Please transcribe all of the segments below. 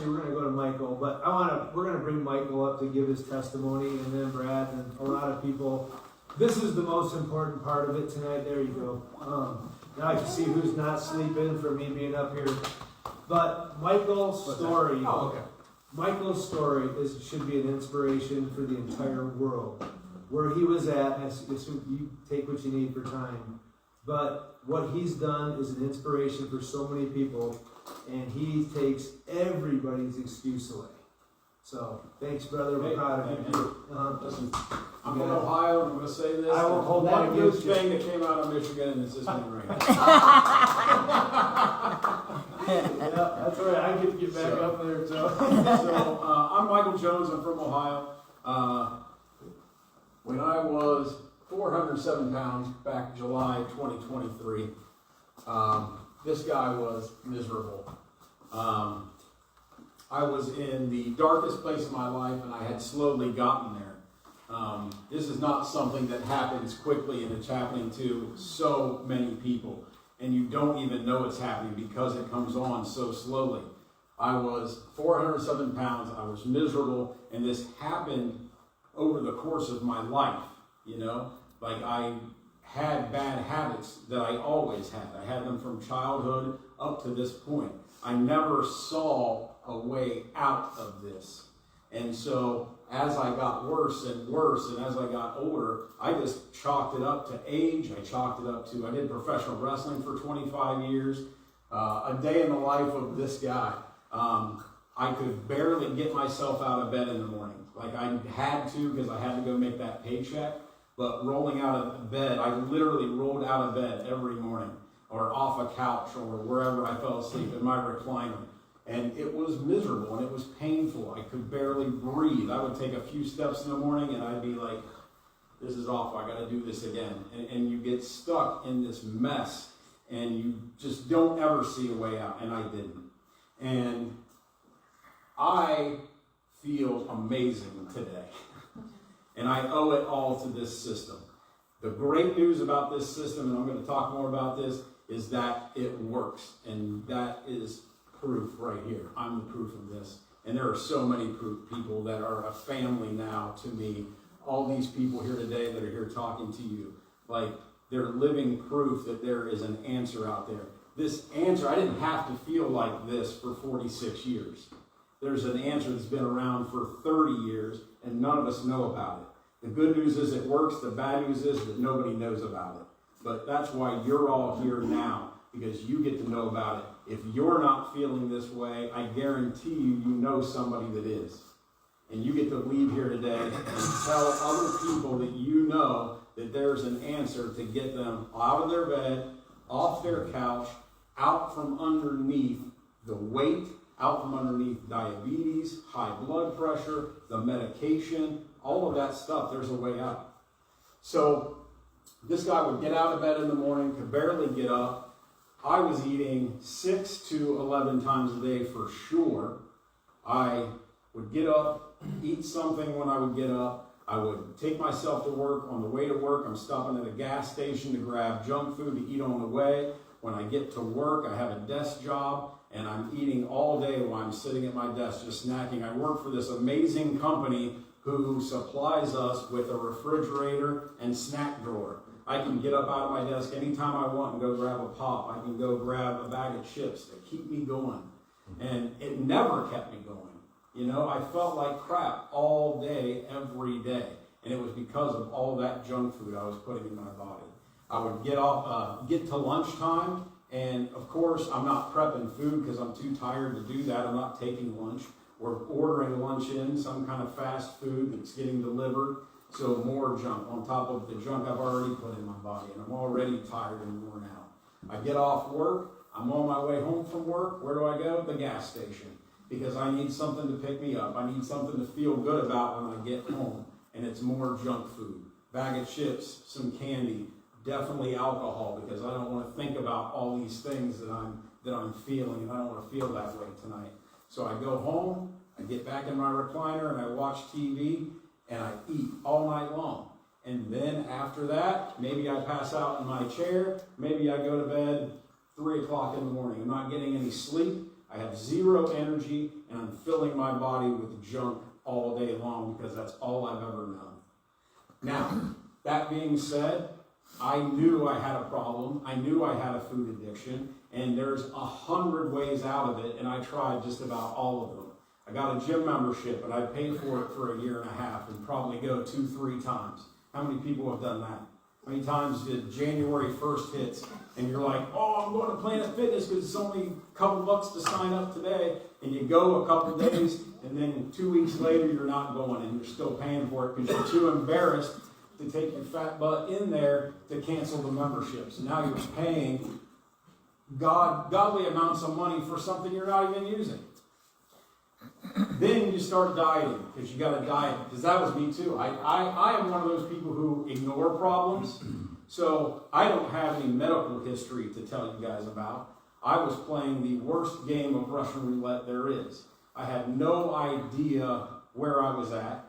actually, we're going to go to Michael, but we're going to bring Michael up to give his testimony, and then Brad, and a lot of people. This is the most important part of it tonight. There you go. Now I can see who's not sleeping for me being up here. But Michael's story, Michael's story should be an inspiration for the entire world. Where he was at, you take what you need for time. But what he's done is an inspiration for so many people, and he takes everybody's excuse away. So, thanks, brother. We're proud of you. Listen, I'm from Ohio. I'm going to say this. I won't hold that against you. One good thing that came out of Michigan, and it's just been rain. Yeah, that's all right. I can get back up there, too. I'm Michael Jones. I'm from Ohio. When I was 407 pounds back July 2023, this guy was miserable. I was in the darkest place of my life, and I had slowly gotten there. This is not something that happens quickly, and it's happening to so many people, and you don't even know it's happening because it comes on so slowly. I was 407 pounds, I was miserable, and this happened over the course of my life, you know? Like, I had bad habits that I always had. I had them from childhood up to this point. I never saw a way out of this. And so as I got worse and worse, and as I got older, I just chalked it up to age. I chalked it up to, I did professional wrestling for 25 years. A day in the life of this guy. I could barely get myself out of bed in the morning. Like, I had to, because I had to go make that paycheck. But rolling out of bed, I literally rolled out of bed every morning, or off a couch, or wherever I fell asleep in my recliner. And it was miserable, and it was painful. I could barely breathe. I would take a few steps in the morning, and I'd be like, this is awful, I gotta do this again. And you get stuck in this mess, and you just don't ever see a way out, and I didn't. And I feel amazing today. And I owe it all to this system. The great news about this system, and I'm going to talk more about this, is that it works. And that is proof right here. I'm the proof of this. And there are so many people that are a family now to me. All these people here today that are here talking to you, like, they're living proof that there is an answer out there. This answer, I didn't have to feel like this for 46 years. There's an answer that's been around for 30 years, and none of us know about it. The good news is it works. The bad news is that nobody knows about it. But that's why you're all here now, because you get to know about it. If you're not feeling this way, I guarantee you know somebody that is. And you get to leave here today and tell other people that you know that there's an answer to get them out of their bed, off their couch, out from underneath the weight, out from underneath diabetes, high blood pressure, the medication, all of that stuff. There's a way out. So this guy would get out of bed in the morning, could barely get up. I was eating 6 to 11 times a day for sure. I would get up, eat something when I would get up. I would take myself to work. On the way to work, I'm stopping at a gas station to grab junk food to eat on the way. When I get to work, I have a desk job, and I'm eating all day while I'm sitting at my desk just snacking. I work for this amazing company who supplies us with a refrigerator and snack drawer. I can get up out of my desk anytime I want and go grab a pop. I can go grab a bag of chips that keep me going. And it never kept me going. You know, I felt like crap all day, every day. And it was because of all that junk food I was putting in my body. I would get to lunchtime, and of course, I'm not prepping food because I'm too tired to do that. I'm not taking lunch. We're ordering lunch in, some kind of fast food that's getting delivered. So more junk on top of the junk I've already put in my body, and I'm already tired and worn out. I get off work. I'm on my way home from work. Where do I go? The gas station. Because I need something to pick me up. I need something to feel good about when I get home. And it's more junk food. Bag of chips, some candy, definitely alcohol, because I don't want to think about all these things that I'm feeling, and I don't want to feel that way tonight. So I go home, I get back in my recliner, and I watch TV, and I eat all night long. And then after that, maybe I pass out in my chair, maybe I go to bed 3 o'clock in the morning. I'm not getting any sleep. I have zero energy, and I'm filling my body with junk all day long because that's all I've ever known. Now, that being said, I knew I had a problem. I knew I had a food addiction, and there's 100 ways out of it, and I tried just about all of them. I got a gym membership, and I paid for it for a year and a half and probably go 2-3 times. How many people have done that? How many times did January 1st hits, and you're like, oh, I'm going to Planet Fitness because it's only a couple bucks to sign up today, and you go a couple days, and then 2 weeks later, you're not going, and you're still paying for it because you're too embarrassed to take your fat butt in there to cancel the membership. So now you're paying godly amounts of money for something you're not even using. Then you start dieting because you got to diet, because that was me too. I am one of those people who ignore problems. So I don't have any medical history to tell you guys about. I was playing the worst game of Russian roulette there is. I had no idea where I was at.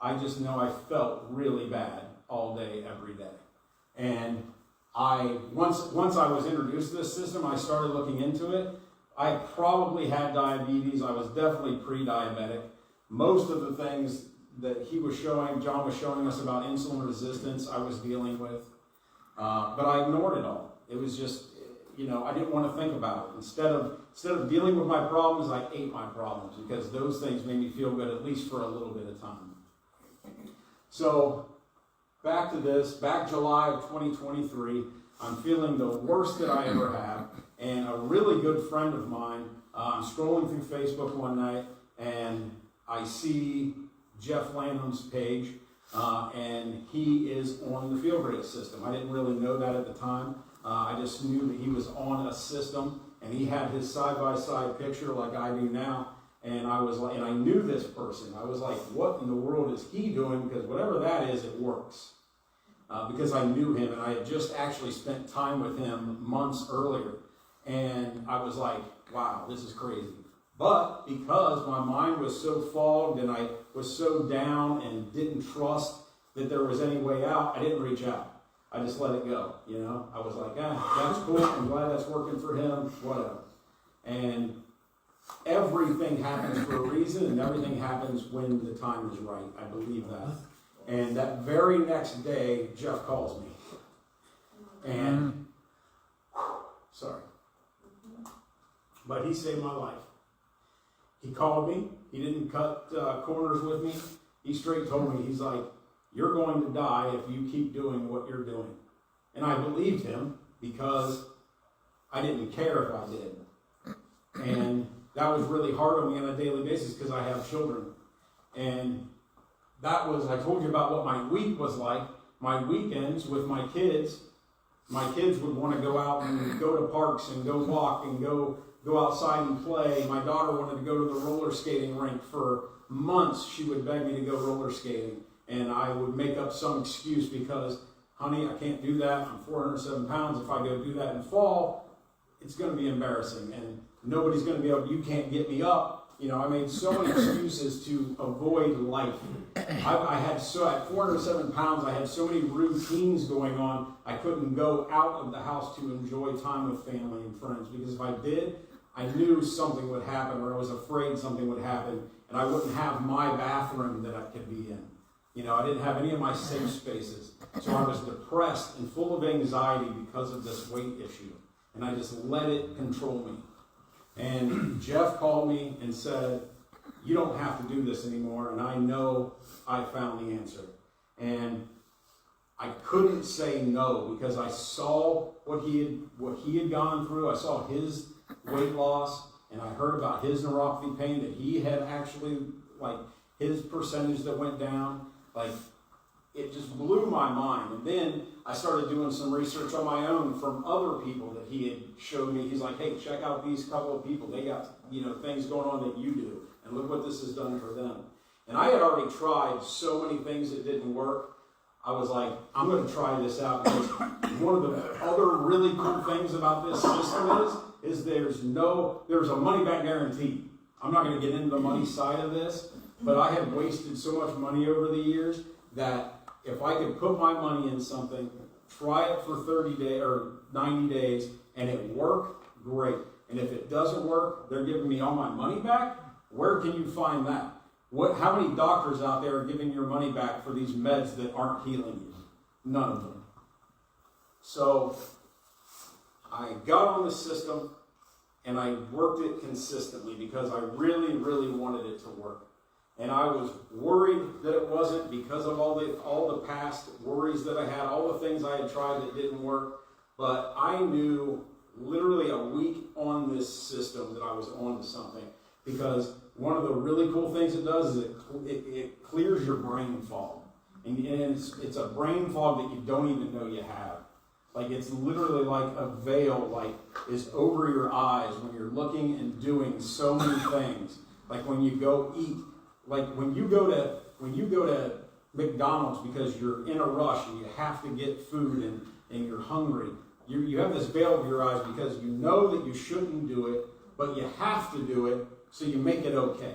I just know I felt really bad all day, every day. And once I was introduced to this system, I started looking into it. I probably had diabetes. I was definitely pre-diabetic. Most of the things that John was showing us about insulin resistance, I was dealing with. But I ignored it all. It was just, I didn't want to think about it. Instead of dealing with my problems, I ate my problems because those things made me feel good, at least for a little bit of time. So, back July of 2023, I'm feeling the worst that I ever have. And a really good friend of mine, I'm scrolling through Facebook one night, and I see Jeff Lanham's page, and he is on the Feel Great system. I didn't really know that at the time. I just knew that he was on a system, and he had his side-by-side picture like I do now. And I was like, and I knew this person. I was like, what in the world is he doing? Because whatever that is, it works. Because I knew him, and I had just actually spent time with him months earlier. And I was like, wow, this is crazy. But because my mind was so fogged and I was so down and didn't trust that there was any way out, I didn't reach out. I just let it go, I was like, that's cool. I'm glad that's working for him, whatever. And everything happens for a reason, and everything happens when the time is right. I believe that. And that very next day, Jeff calls me. And, sorry. But he saved my life. He called me. He didn't cut corners with me. He straight told me, he's like, you're going to die if you keep doing what you're doing. And I believed him because I didn't care if I did. And that was really hard on me on a daily basis because I have children. And I told you about what my week was like. My weekends with my kids would want to go out and go to parks and go walk and go outside and play. My daughter wanted to go to the roller skating rink for months. She would beg me to go roller skating. And I would make up some excuse because, honey, I can't do that. I'm 407 pounds. If I go do that in fall, it's going to be embarrassing. And nobody's going to be able, you can't get me up. I made so many excuses to avoid life. At 407 pounds, I had so many routines going on, I couldn't go out of the house to enjoy time with family and friends. Because if I did, I knew something would happen, or I was afraid something would happen, and I wouldn't have my bathroom that I could be in. I didn't have any of my safe spaces. So I was depressed and full of anxiety because of this weight issue. And I just let it control me. And Jeff called me and said, you don't have to do this anymore, and I know I found the answer. And I couldn't say no because I saw what he had gone through. I saw his weight loss, and I heard about his neuropathy pain that he had actually, his percentage that went down. It just blew my mind. And then I started doing some research on my own from other people that he had showed me. He's like, hey, check out these couple of people. They got, things going on that you do. And look what this has done for them. And I had already tried so many things that didn't work. I was like, I'm going to try this out. Because one of the other really cool things about this system is there's a money back guarantee. I'm not going to get into the money side of this, but I had wasted so much money over the years that if I could put my money in something, try it for 30 days or 90 days, and it worked, great. And if it doesn't work, they're giving me all my money back. Where can you find that? How many doctors out there are giving your money back for these meds that aren't healing you? None of them. So I got on the system and I worked it consistently because I really, really wanted it to work. And I was worried that it wasn't because of all the past worries that I had, all the things I had tried that didn't work. But I knew literally a week on this system that I was on to something, because one of the really cool things it does is it clears your brain fog. And it's a brain fog that you don't even know you have. Like, it's literally like a veil, like, is over your eyes when you're looking and doing so many things. Like when you go eat, like when you go to McDonald's because you're in a rush and you have to get food and you're hungry. You have this veil over your eyes because you know that you shouldn't do it, but you have to do it, so you make it okay.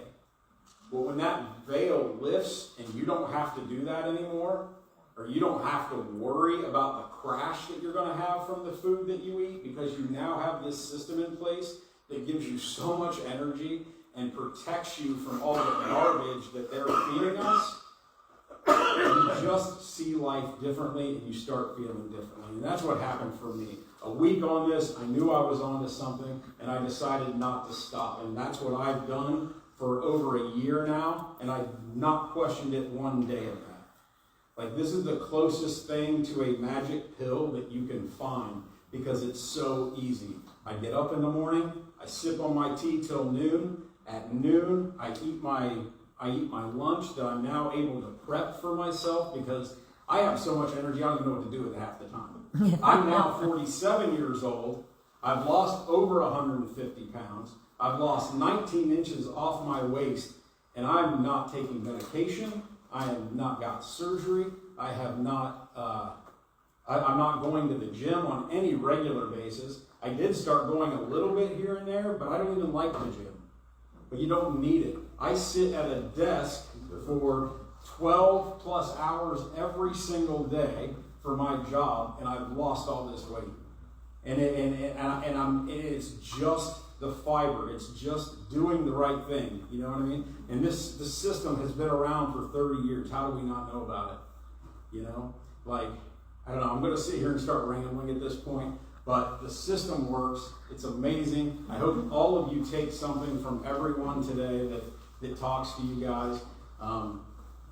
But when that veil lifts and you don't have to do that anymore, or you don't have to worry about the crash that you're going to have from the food that you eat, because you now have this system in place that gives you so much energy and protects you from all the garbage that they're feeding us, you just see life differently and you start feeling differently. And that's what happened for me. A week on this, I knew I was on to something, and I decided not to stop. And that's what I've done for over a year now, and I've not questioned it one day of that. Like, this is the closest thing to a magic pill that you can find, because it's so easy. I get up in the morning, I sip on my tea till noon. At noon, I eat my lunch that I'm now able to prep for myself, because I have so much energy, I don't even know what to do with it half the time. I'm now 47 years old. I've lost over 150 pounds. I've lost 19 inches off my waist, and I'm not taking medication. I have not got surgery. I have not, I'm not going to the gym on any regular basis. I did start going a little bit here and there, but I don't even like the gym. But you don't need it. I sit at a desk for 12 plus hours every single day for my job, and I've lost all this weight. And it's just the fiber. It's just doing the right thing. You know what I mean? And this system has been around for 30 years. How do we not know about it? You know? Like, I don't know. I'm going to sit here and start rambling at this point. But the system works. It's amazing. I hope all of you take something from everyone today that talks to you guys.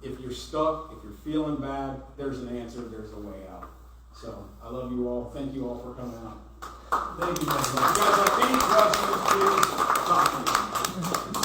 If you're stuck, if you're feeling bad, there's an answer. There's a way out. So I love you all. Thank you all for coming out. Thank you, guys. If you guys have any questions, please talk to me.